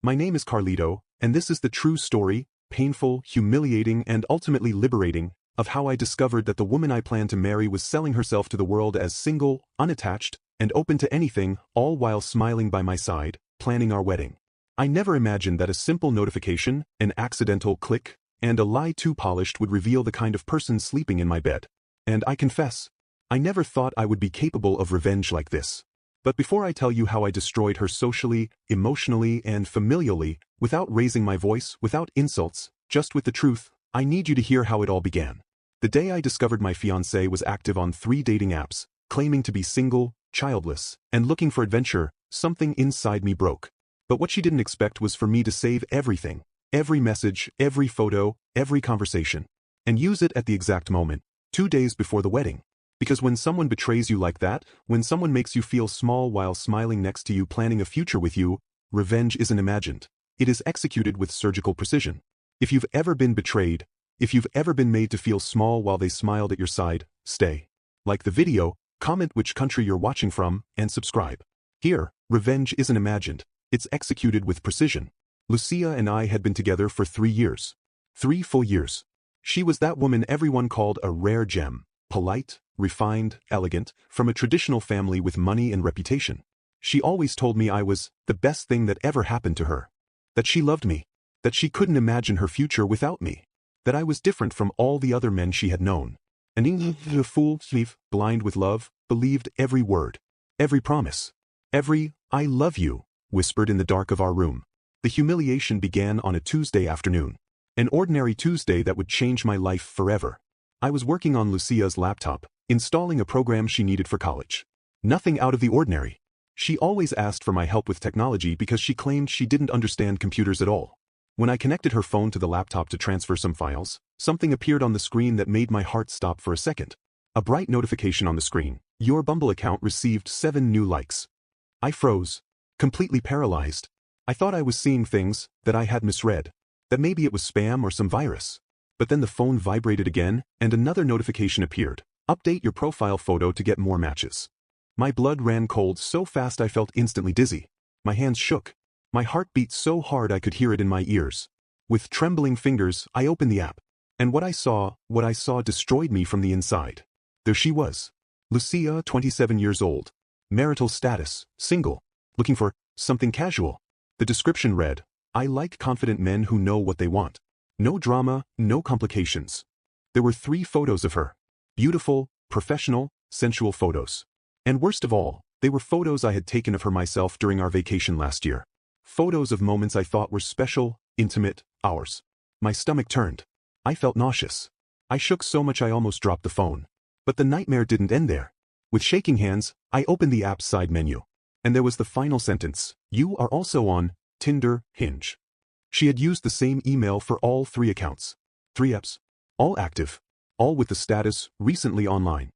My name is Carlito, and this is the true story, painful, humiliating, and ultimately liberating, of how I discovered that the woman I planned to marry was selling herself to the world as single, unattached, and open to anything, all while smiling by my side, planning our wedding. I never imagined that a simple notification, an accidental click, and a lie too polished would reveal the kind of person sleeping in my bed. And I confess, I never thought I would be capable of revenge like this. But before I tell you how I destroyed her socially, emotionally, and familially, without raising my voice, without insults, just with the truth, I need you to hear how it all began. The day I discovered my fiancée was active on 3 dating apps, claiming to be single, childless, and looking for adventure, something inside me broke. But what she didn't expect was for me to save everything, every message, every photo, every conversation, and use it at the exact moment, 2 days before the wedding. Because when someone betrays you like that, when someone makes you feel small while smiling next to you planning a future with you, revenge isn't imagined. It is executed with surgical precision. If you've ever been betrayed, if you've ever been made to feel small while they smiled at your side, stay. Like the video, comment which country you're watching from, and subscribe. Here, revenge isn't imagined. It's executed with precision. Lucia and I had been together for 3 years. 3 full years. She was that woman everyone called a rare gem, polite, refined, elegant, from a traditional family with money and reputation. She always told me I was the best thing that ever happened to her. That she loved me. That she couldn't imagine her future without me. That I was different from all the other men she had known. And the fool, blind with love, believed every word, every promise, every "I love you," whispered in the dark of our room. The humiliation began on a Tuesday afternoon. An ordinary Tuesday that would change my life forever. I was working on Lucia's laptop, installing a program she needed for college. Nothing out of the ordinary. She always asked for my help with technology because she claimed she didn't understand computers at all. When I connected her phone to the laptop to transfer some files, something appeared on the screen that made my heart stop for a second. A bright notification on the screen. Your Bumble account received 7 new likes. I froze, completely paralyzed. I thought I was seeing things that I had misread, that maybe it was spam or some virus. But then the phone vibrated again, and another notification appeared. Update your profile photo to get more matches. My blood ran cold so fast I felt instantly dizzy. My hands shook. My heart beat so hard I could hear it in my ears. With trembling fingers, I opened the app. And what I saw destroyed me from the inside. There she was. Lucia, 27 years old. Marital status, single. Looking for something casual. The description read, "I like confident men who know what they want. No drama, no complications." There were 3 photos of her. Beautiful, professional, sensual photos. And worst of all, they were photos I had taken of her myself during our vacation last year. Photos of moments I thought were special, intimate, ours. My stomach turned. I felt nauseous. I shook so much I almost dropped the phone. But the nightmare didn't end there. With shaking hands, I opened the app's side menu. And there was the final sentence, "You are also on Tinder, Hinge." She had used the same email for all 3 accounts. 3 apps. All active. All with the status, recently online.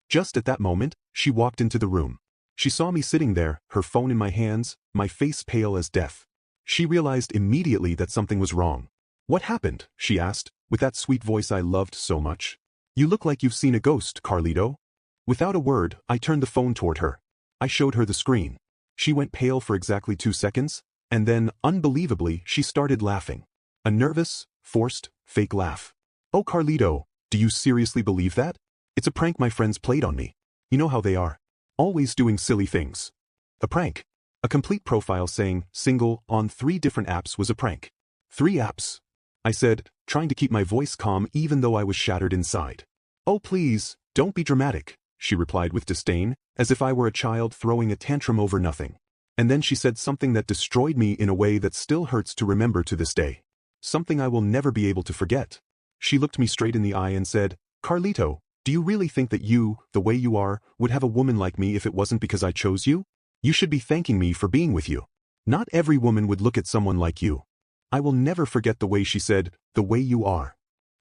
Just at that moment, she walked into the room. She saw me sitting there, her phone in my hands, my face pale as death. She realized immediately that something was wrong. "What happened?" she asked, with that sweet voice I loved so much. "You look like you've seen a ghost, Carlito." Without a word, I turned the phone toward her. I showed her the screen. She went pale for exactly 2 seconds, and then, unbelievably, she started laughing. A nervous, forced, fake laugh. "Oh Carlito, do you seriously believe that? It's a prank my friends played on me. You know how they are. Always doing silly things." A prank. A complete profile saying, single, on 3 different apps was a prank. 3 apps. I said, trying to keep my voice calm even though I was shattered inside. "Oh please, don't be dramatic," she replied with disdain, as if I were a child throwing a tantrum over nothing. And then she said something that destroyed me in a way that still hurts to remember to this day. Something I will never be able to forget. She looked me straight in the eye and said, "Carlito, do you really think that you, the way you are, would have a woman like me if it wasn't because I chose you? You should be thanking me for being with you. Not every woman would look at someone like you." I will never forget the way she said, "the way you are."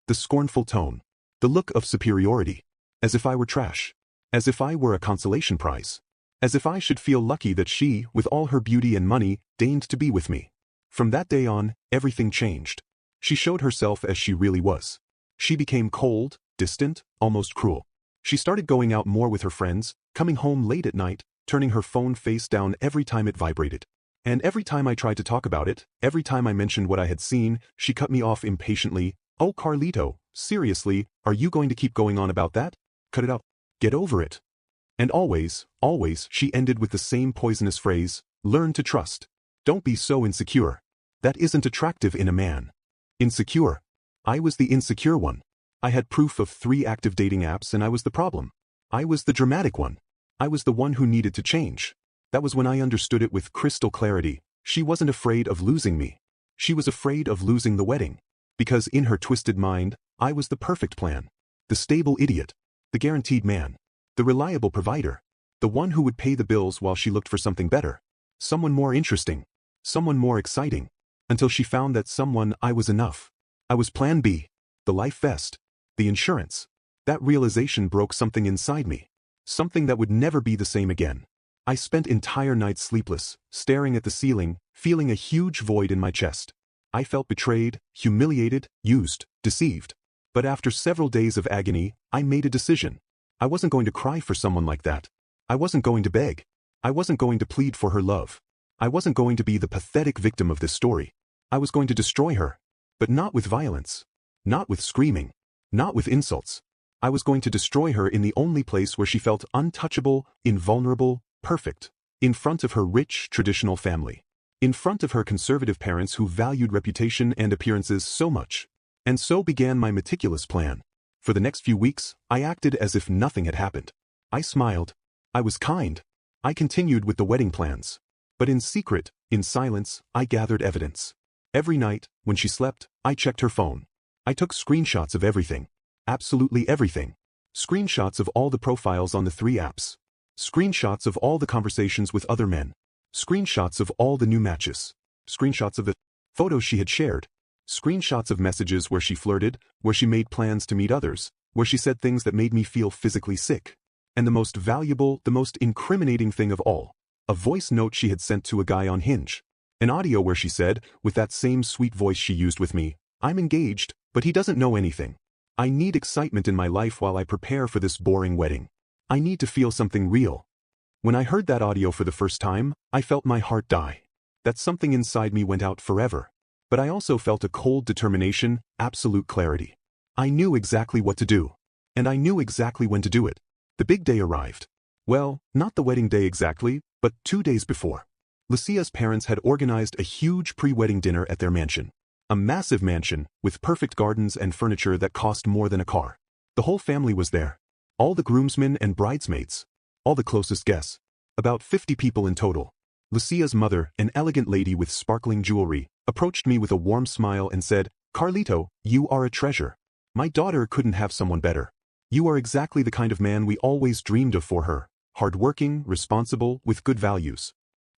The scornful tone. The look of superiority. As if I were trash. As if I were a consolation prize. As if I should feel lucky that she, with all her beauty and money, deigned to be with me. From that day on, everything changed. She showed herself as she really was. She became cold, distant, almost cruel. She started going out more with her friends, coming home late at night, turning her phone face down every time it vibrated. And every time I tried to talk about it, every time I mentioned what I had seen, she cut me off impatiently. "Oh, Carlito, seriously, are you going to keep going on about that? Cut it out. Get over it." And always, always, she ended with the same poisonous phrase, "Learn to trust. Don't be so insecure. That isn't attractive in a man." Insecure. I was the insecure one. I had proof of 3 active dating apps and I was the problem. I was the dramatic one. I was the one who needed to change. That was when I understood it with crystal clarity. She wasn't afraid of losing me. She was afraid of losing the wedding. Because in her twisted mind, I was the perfect plan. The stable idiot. The guaranteed man. The reliable provider. The one who would pay the bills while she looked for something better. Someone more interesting. Someone more exciting. Until she found that someone I was enough. I was plan B. The life vest. The insurance. That realization broke something inside me. Something that would never be the same again. I spent entire nights sleepless, staring at the ceiling, feeling a huge void in my chest. I felt betrayed, humiliated, used, deceived. But after several days of agony, I made a decision. I wasn't going to cry for someone like that. I wasn't going to beg. I wasn't going to plead for her love. I wasn't going to be the pathetic victim of this story. I was going to destroy her. But not with violence. Not with screaming. Not with insults. I was going to destroy her in the only place where she felt untouchable, invulnerable, perfect. In front of her rich, traditional family. In front of her conservative parents who valued reputation and appearances so much. And so began my meticulous plan. For the next few weeks, I acted as if nothing had happened. I smiled. I was kind. I continued with the wedding plans. But in secret, in silence, I gathered evidence. Every night, when she slept, I checked her phone. I took screenshots of everything. Absolutely everything. Screenshots of all the profiles on the 3 apps. Screenshots of all the conversations with other men. Screenshots of all the new matches. Screenshots of the photos she had shared. Screenshots of messages where she flirted, where she made plans to meet others, where she said things that made me feel physically sick. And the most valuable, the most incriminating thing of all, a voice note she had sent to a guy on Hinge. An audio where she said, with that same sweet voice she used with me, "I'm engaged, but he doesn't know anything. I need excitement in my life while I prepare for this boring wedding. I need to feel something real." When I heard that audio for the first time, I felt my heart die. That something inside me went out forever. But I also felt a cold determination, absolute clarity. I knew exactly what to do. And I knew exactly when to do it. The big day arrived. Well, not the wedding day exactly, but 2 days before. Lucia's parents had organized a huge pre-wedding dinner at their mansion. A massive mansion, with perfect gardens and furniture that cost more than a car. The whole family was there. All the groomsmen and bridesmaids. All the closest guests. About 50 people in total. Lucia's mother, an elegant lady with sparkling jewelry, approached me with a warm smile and said, "Carlito, you are a treasure. My daughter couldn't have someone better. You are exactly the kind of man we always dreamed of for her. Hardworking, responsible, with good values."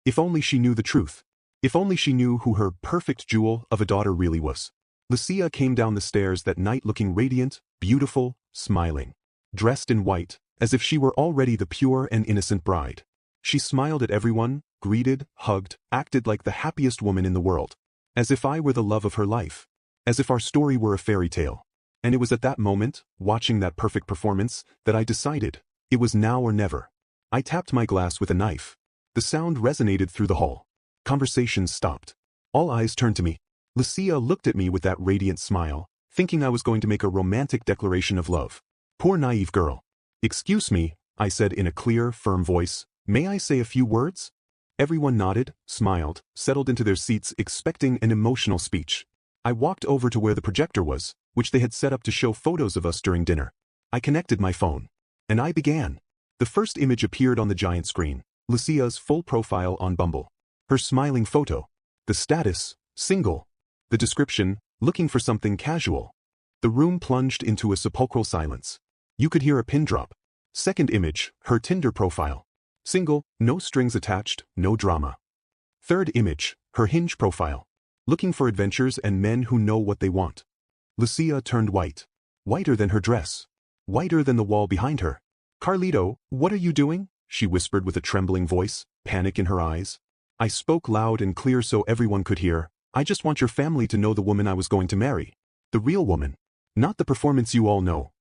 If only she knew the truth. If only she knew who her perfect jewel of a daughter really was. Lucia came down the stairs that night looking radiant, beautiful, smiling. Dressed in white, as if she were already the pure and innocent bride. She smiled at everyone, greeted, hugged, acted like the happiest woman in the world. As if I were the love of her life. As if our story were a fairy tale. And it was at that moment, watching that perfect performance, that I decided, it was now or never. I tapped my glass with a knife. The sound resonated through the hall. Conversations stopped. All eyes turned to me. Lucia looked at me with that radiant smile, thinking I was going to make a romantic declaration of love. Poor naive girl. "Excuse me," I said in a clear, firm voice, "may I say a few words?" Everyone nodded, smiled, settled into their seats expecting an emotional speech. I walked over to where the projector was, which they had set up to show photos of us during dinner. I connected my phone. And I began. The first image appeared on the giant screen, Lucia's full profile on Bumble. Her smiling photo. The status, single. The description, looking for something casual. The room plunged into a sepulchral silence. You could hear a pin drop. Second image, her Tinder profile. Single, no strings attached, no drama. Third image, her Hinge profile. Looking for adventures and men who know what they want. Lucia turned white. Whiter than her dress. Whiter than the wall behind her. "Carlito, what are you doing?" she whispered with a trembling voice, panic in her eyes. I spoke loud and clear so everyone could hear. "I just want your family to know the woman I was going to marry. The real woman. Not the performance you all know."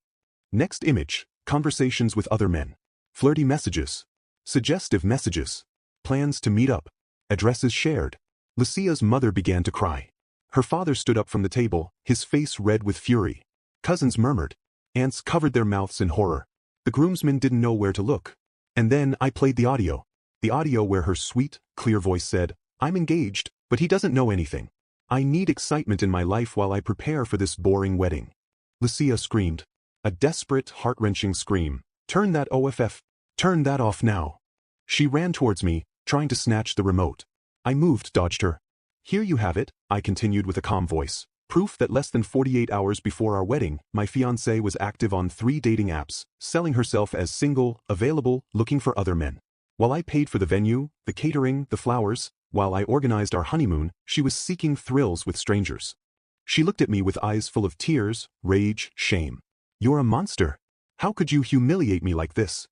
Next image, conversations with other men. Flirty messages. Suggestive messages. Plans to meet up. addresses shared. Lucia's mother began to cry. Her father stood up from the table, his face red with fury. Cousins murmured. Aunts covered their mouths in horror. The groomsmen didn't know where to look. And then I played the audio. The audio where her sweet, clear voice said, "I'm engaged, but he doesn't know anything. I need excitement in my life while I prepare for this boring wedding." Lucia screamed. A desperate, heart-wrenching scream. "Turn that OFF. Turn that off now." She ran towards me, trying to snatch the remote. I moved, dodged her. "Here you have it," I continued with a calm voice. "Proof that less than 48 hours before our wedding, my fiancée was active on 3 dating apps, selling herself as single, available, looking for other men. While I paid for the venue, the catering, the flowers, while I organized our honeymoon, she was seeking thrills with strangers." She looked at me with eyes full of tears, rage, shame. "You're a monster. How could you humiliate me like this?"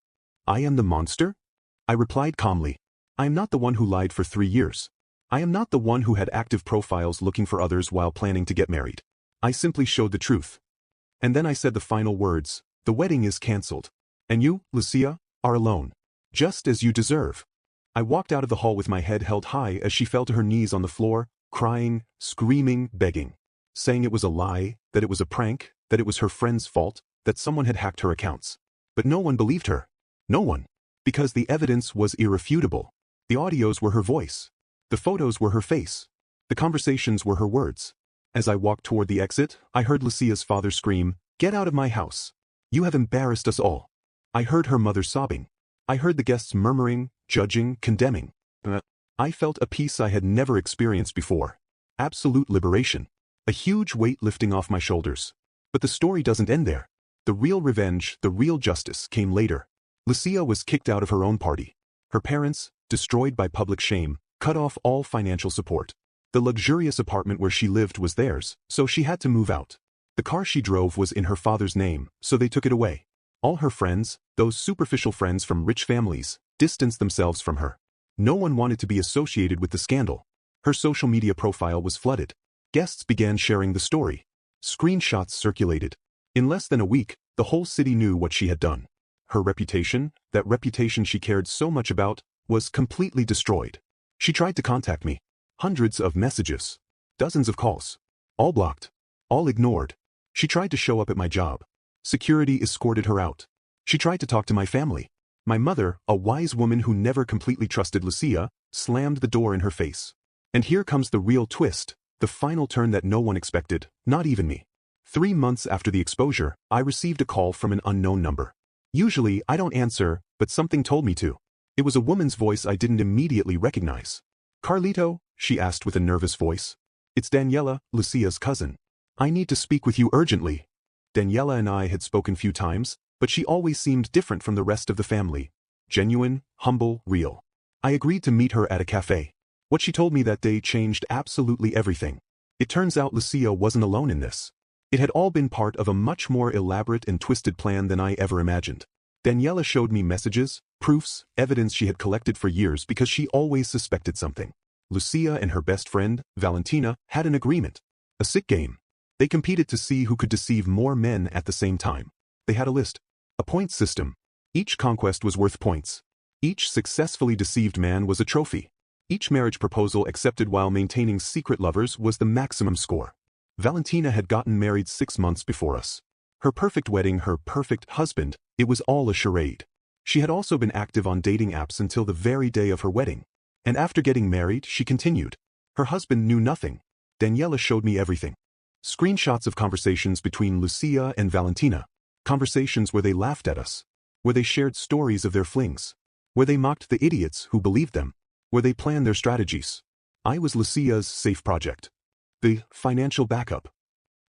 "I am the monster?" I replied calmly. "I am not the one who lied for 3 years. I am not the one who had active profiles looking for others while planning to get married. I simply showed the truth." And then I said the final words, "The wedding is cancelled. And you, Lucia, are alone. Just as you deserve." I walked out of the hall with my head held high as she fell to her knees on the floor, crying, screaming, begging. Saying it was a lie, that it was a prank, that it was her friend's fault, that someone had hacked her accounts. But no one believed her. No one. Because the evidence was irrefutable. The audios were her voice. The photos were her face. The conversations were her words. As I walked toward the exit, I heard Lucia's father scream, "Get out of my house. You have embarrassed us all." I heard her mother sobbing. I heard the guests murmuring, judging, condemning. I felt a peace I had never experienced before. Absolute liberation. A huge weight lifting off my shoulders. But the story doesn't end there. The real revenge, the real justice, came later. Lucia was kicked out of her own party. Her parents, destroyed by public shame, cut off all financial support. The luxurious apartment where she lived was theirs, so she had to move out. The car she drove was in her father's name, so they took it away. All her friends, those superficial friends from rich families, distanced themselves from her. No one wanted to be associated with the scandal. Her social media profile was flooded. Guests began sharing the story. Screenshots circulated. In less than a week, the whole city knew what she had done. Her reputation, that reputation she cared so much about, was completely destroyed. She tried to contact me. Hundreds of messages. Dozens of calls. All blocked. All ignored. She tried to show up at my job. Security escorted her out. She tried to talk to my family. My mother, a wise woman who never completely trusted Lucia, slammed the door in her face. And here comes the real twist, the final turn that no one expected, not even me. 3 months after the exposure, I received a call from an unknown number. Usually, I don't answer, but something told me to. It was a woman's voice I didn't immediately recognize. "Carlito?" she asked with a nervous voice. "It's Daniela, Lucia's cousin. I need to speak with you urgently." Daniela and I had spoken few times, but she always seemed different from the rest of the family. Genuine, humble, real. I agreed to meet her at a cafe. What she told me that day changed absolutely everything. It turns out Lucia wasn't alone in this. It had all been part of a much more elaborate and twisted plan than I ever imagined. Daniela showed me messages, proofs, evidence she had collected for years because she always suspected something. Lucia and her best friend, Valentina, had an agreement. A sick game. They competed to see who could deceive more men at the same time. They had a list. A point system. Each conquest was worth points. Each successfully deceived man was a trophy. Each marriage proposal accepted while maintaining secret lovers was the maximum score. Valentina had gotten married 6 months before us. Her perfect wedding, her perfect husband, it was all a charade. She had also been active on dating apps until the very day of her wedding. And after getting married, she continued. Her husband knew nothing. Daniela showed me everything. Screenshots of conversations between Lucia and Valentina. Conversations where they laughed at us. Where they shared stories of their flings. Where they mocked the idiots who believed them. Where they planned their strategies. I was Lucia's safe project. The financial backup.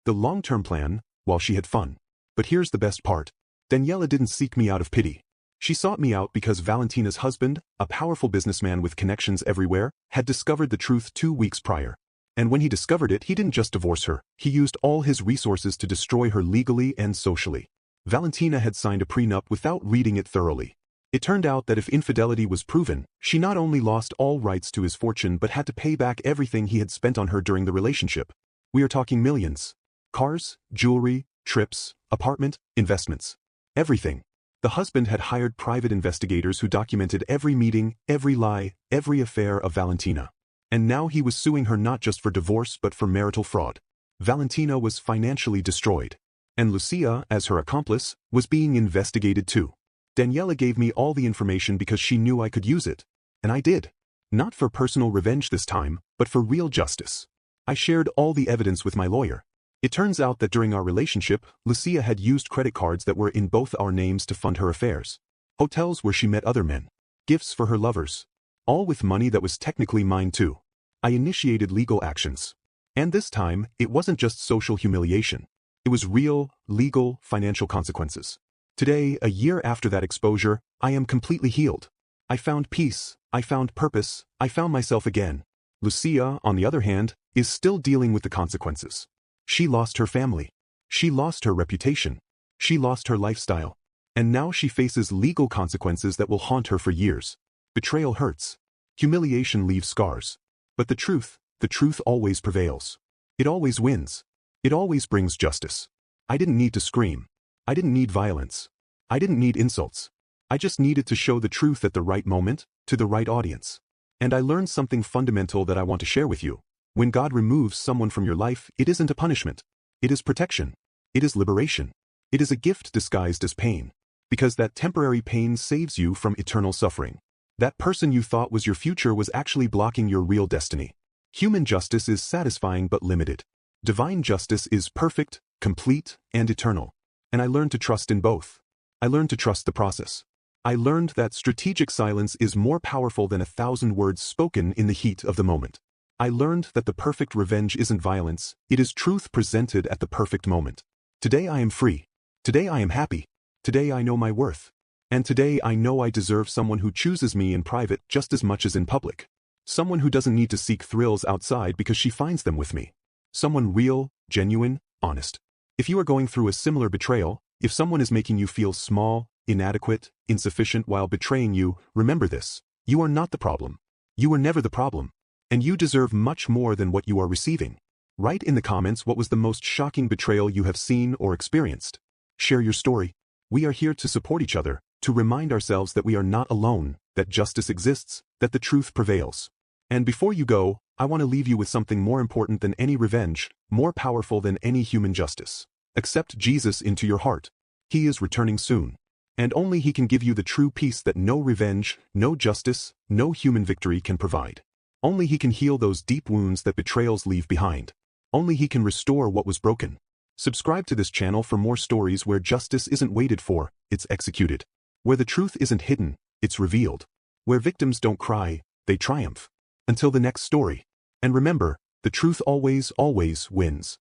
The long-term plan, while she had fun. But here's the best part. Daniela didn't seek me out of pity. She sought me out because Valentina's husband, a powerful businessman with connections everywhere, had discovered the truth 2 weeks prior. And when he discovered it, he didn't just divorce her, he used all his resources to destroy her legally and socially. Valentina had signed a prenup without reading it thoroughly. It turned out that if infidelity was proven, she not only lost all rights to his fortune but had to pay back everything he had spent on her during the relationship. We are talking millions. Cars, jewelry, trips, apartment, investments. Everything. The husband had hired private investigators who documented every meeting, every lie, every affair of Valentina. And now he was suing her not just for divorce but for marital fraud. Valentina was financially destroyed. And Lucia, as her accomplice, was being investigated too. Daniela gave me all the information because she knew I could use it. And I did. Not for personal revenge this time, but for real justice. I shared all the evidence with my lawyer. It turns out that during our relationship, Lucia had used credit cards that were in both our names to fund her affairs. Hotels where she met other men. Gifts for her lovers. All with money that was technically mine too. I initiated legal actions. And this time, it wasn't just social humiliation. It was real, legal, financial consequences. Today, a year after that exposure, I am completely healed. I found peace, I found purpose, I found myself again. Lucia, on the other hand, is still dealing with the consequences. She lost her family. She lost her reputation. She lost her lifestyle. And now she faces legal consequences that will haunt her for years. Betrayal hurts. Humiliation leaves scars. But the truth always prevails. It always wins. It always brings justice. I didn't need to scream. I didn't need violence. I didn't need insults. I just needed to show the truth at the right moment, to the right audience. And I learned something fundamental that I want to share with you. When God removes someone from your life, it isn't a punishment. It is protection. It is liberation. It is a gift disguised as pain. Because that temporary pain saves you from eternal suffering. That person you thought was your future was actually blocking your real destiny. Human justice is satisfying but limited. Divine justice is perfect, complete, and eternal. And I learned to trust in both. I learned to trust the process. I learned that strategic silence is more powerful than 1,000 words spoken in the heat of the moment. I learned that the perfect revenge isn't violence, it is truth presented at the perfect moment. Today I am free. Today I am happy. Today I know my worth. And today I know I deserve someone who chooses me in private just as much as in public. Someone who doesn't need to seek thrills outside because she finds them with me. Someone real, genuine, honest. If you are going through a similar betrayal, if someone is making you feel small, inadequate, insufficient while betraying you, remember this. You are not the problem. You were never the problem. And you deserve much more than what you are receiving. Write in the comments what was the most shocking betrayal you have seen or experienced. Share your story. We are here to support each other, to remind ourselves that we are not alone, that justice exists, that the truth prevails. And before you go, I want to leave you with something more important than any revenge, more powerful than any human justice. Accept Jesus into your heart. He is returning soon. And only He can give you the true peace that no revenge, no justice, no human victory can provide. Only He can heal those deep wounds that betrayals leave behind. Only He can restore what was broken. Subscribe to this channel for more stories where justice isn't waited for, it's executed. Where the truth isn't hidden, it's revealed. Where victims don't cry, they triumph. Until the next story. And remember, the truth always, always wins.